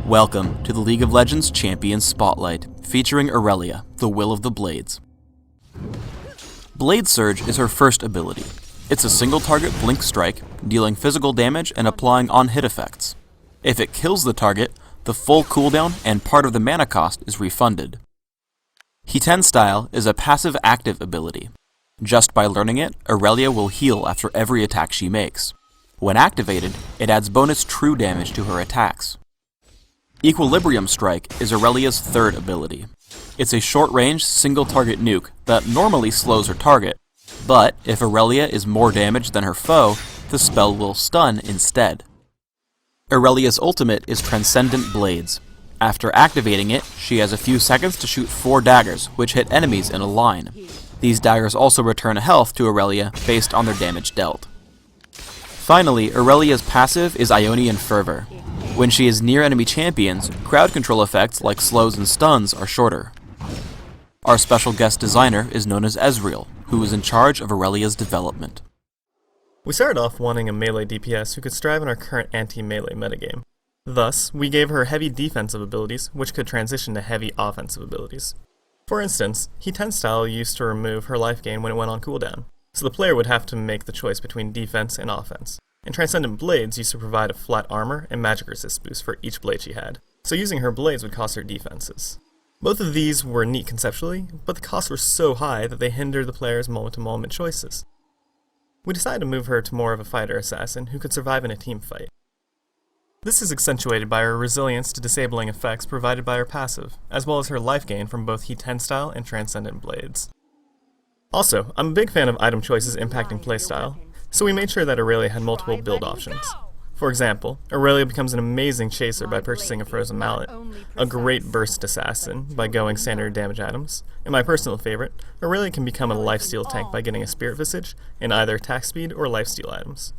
Welcome to the League of Legends Champions Spotlight, featuring Irelia, the Will of the Blades. Blade Surge is her first ability. It's a single target blink strike, dealing physical damage and applying on-hit effects. If it kills the target, the full cooldown and part of the mana cost is refunded. Hiten Style is a passive-active ability. Just by learning it, Irelia will heal after every attack she makes. When activated, it adds bonus true damage to her attacks. Equilibrium Strike is Irelia's third ability. It's a short-range, single-target nuke that normally slows her target, but if Irelia is more damaged than her foe, the spell will stun instead. Irelia's ultimate is Transcendent Blades. After activating it, she has a few seconds to shoot 4 daggers, which hit enemies in a line. These daggers also return health to Irelia based on their damage dealt. Finally, Irelia's passive is Ionian Fervor. When she is near enemy champions, crowd control effects like slows and stuns are shorter. Our special guest designer is known as Ezreal, who is in charge of Irelia's development. We started off wanting a melee DPS who could strive in our current anti-melee metagame. Thus, we gave her heavy defensive abilities, which could transition to heavy offensive abilities. For instance, Hiten Style used to remove her life gain when it went on cooldown, so the player would have to make the choice between defense and offense. And Transcendent Blades used to provide a flat armor and magic resist boost for each blade she had, so using her blades would cost her defenses. Both of these were neat conceptually, but the costs were so high that they hindered the player's moment-to-moment choices. We decided to move her to more of a fighter assassin who could survive in a team fight. This is accentuated by her resilience to disabling effects provided by her passive, as well as her life gain from both Hiten Style and Transcendent Blades. Also, I'm a big fan of item choices impacting playstyle, so we made sure that Irelia had multiple build options. For example, Irelia becomes an amazing chaser by purchasing a Frozen Mallet, a great burst assassin by going standard damage items, and my personal favorite, Irelia can become a lifesteal tank by getting a Spirit Visage and either attack speed or lifesteal items.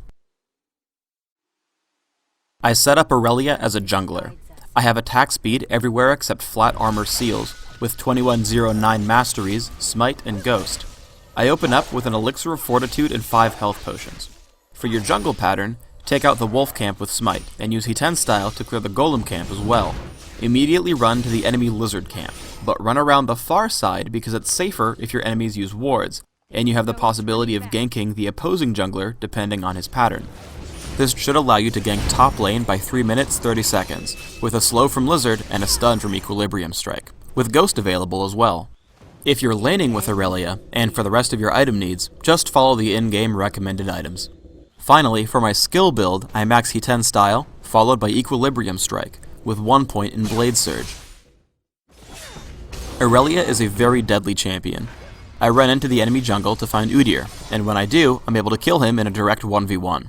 I set up Irelia as a jungler. I have attack speed everywhere except flat armor seals, with 2109 masteries, smite, and ghost. I open up with an elixir of fortitude and 5 health potions. For your jungle pattern, take out the wolf camp with smite, and use Hiten Style to clear the golem camp as well. Immediately run to the enemy lizard camp, but run around the far side because it's safer if your enemies use wards, and you have the possibility of ganking the opposing jungler depending on his pattern. This should allow you to gank top lane by 3 minutes 30 seconds, with a slow from lizard and a stun from Equilibrium Strike, with ghost available as well. If you're laning with Irelia, and for the rest of your item needs, just follow the in-game recommended items. Finally, for my skill build, I max Hiten Style, followed by Equilibrium Strike, with 1 point in Blade Surge. Irelia is a very deadly champion. I run into the enemy jungle to find Udyr, and when I do, I'm able to kill him in a direct 1v1.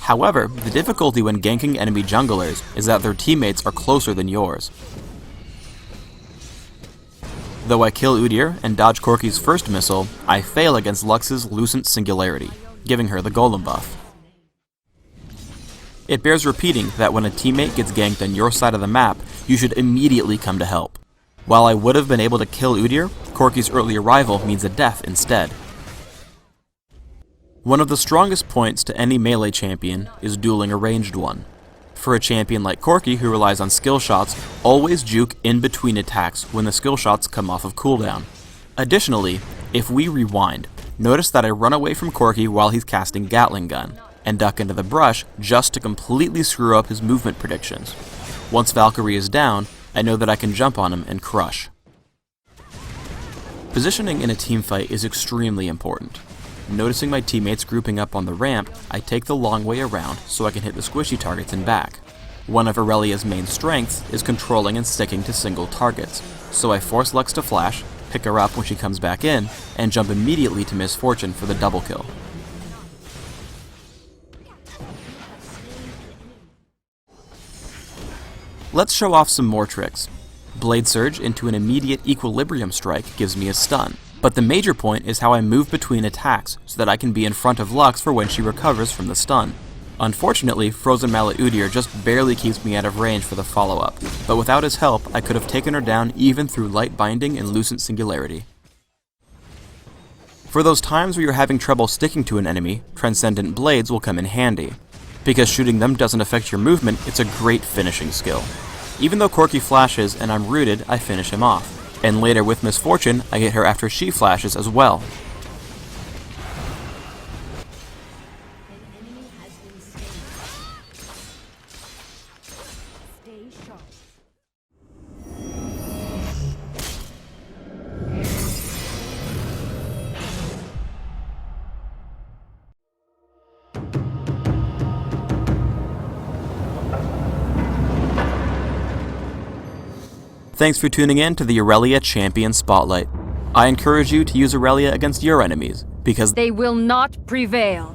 However, the difficulty when ganking enemy junglers is that their teammates are closer than yours. Though I kill Udyr and dodge Corki's first missile, I fail against Lux's Lucent Singularity, giving her the golem buff. It bears repeating that when a teammate gets ganked on your side of the map, you should immediately come to help. While I would have been able to kill Udyr, Corki's early arrival means a death instead. One of the strongest points to any melee champion is dueling a ranged one. For a champion like Corki who relies on skill shots, always juke in between attacks when the skill shots come off of cooldown. Additionally, if we rewind, notice that I run away from Corki while he's casting Gatling Gun, and duck into the brush just to completely screw up his movement predictions. Once Valkyrie is down, I know that I can jump on him and crush. Positioning in a teamfight is extremely important. Noticing my teammates grouping up on the ramp, I take the long way around so I can hit the squishy targets and back. One of Irelia's main strengths is controlling and sticking to single targets, so I force Lux to flash, pick her up when she comes back in, and jump immediately to Misfortune for the double kill. Let's show off some more tricks. Blade Surge into an immediate Equilibrium Strike gives me a stun. But the major point is how I move between attacks so that I can be in front of Lux for when she recovers from the stun. Unfortunately, Frozen Mallet Udyr just barely keeps me out of range for the follow-up, but without his help, I could have taken her down even through Light Binding and Lucent Singularity. For those times where you're having trouble sticking to an enemy, Transcendent Blades will come in handy. Because shooting them doesn't affect your movement, it's a great finishing skill. Even though Corky flashes and I'm rooted, I finish him off. And later with Misfortune, I get her after she flashes as well. Thanks for tuning in to the Irelia Champion Spotlight. I encourage you to use Irelia against your enemies, because They will not prevail.